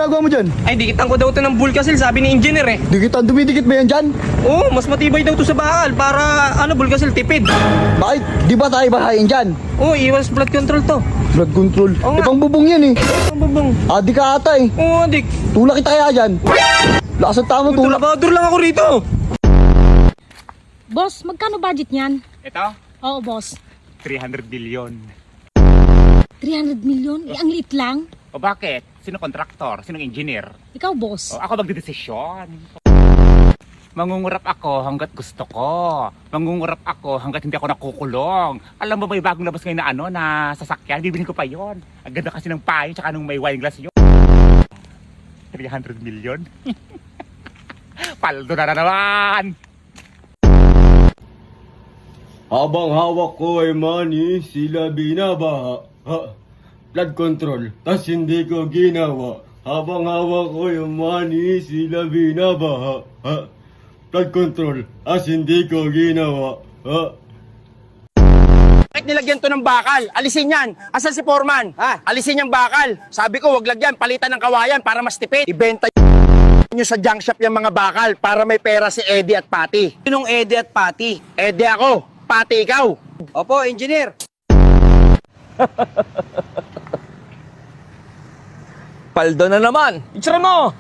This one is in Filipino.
ginagawa mo dyan? Ay, dikitan ko daw ito ng Bulkasil, sabi ni engineer eh. Dikitan, dumidikit ba yan dyan? Oo, mas matibay daw ito sa bakal para Bulkasil tipid. Bakit? Di ba tayo bahayin dyan? Oo, iwas blood control to. Blood control. Oo nga. Pang bubong yan eh. Ang babang. Adi ka ata eh. Oo, dik. Tulak kita kaya dyan. Lakas ang tama tulak. Trabador lang ako rito. Boss, magkano budget niyan? Ito, Oo, boss. 300 billion. 300 million? Eh, ang liit lang. O bakit? Sino kontraktor? Sino engineer? Ikaw, boss. O ako magdedesisyon. Mangungurap ako hanggat gusto ko. Mangungurap ako hanggat hindi ako nakukulong. Alam mo ba yung bagong labas ngayon na na sasakyan? Bibilhin ko pa yon. Ang ganda kasi ng payo tsaka nung may wine glass yun. 300 million? Paldo na naman! Habang hawak ko ay money, sila binabaha. Ha? Blood control, tas hindi ko ginawa. Habang hawak ko yung money, sila binabaha. Ha? Blood control, as hindi ko ginawa. Ha? Bakit nilagyan to ng bakal? Alisin yan. Asan si Foreman? Ha? Alisin yung bakal. Sabi ko, wag lagyan. Palitan ng kawayan para mas tipid. Ibenta nyo sa junk shop yung mga bakal para may pera si Eddie at Patty. Sinong Eddie at Patty? Eddie ako. Patty ikaw. Opo, engineer. Paldo na naman. Itsura mo.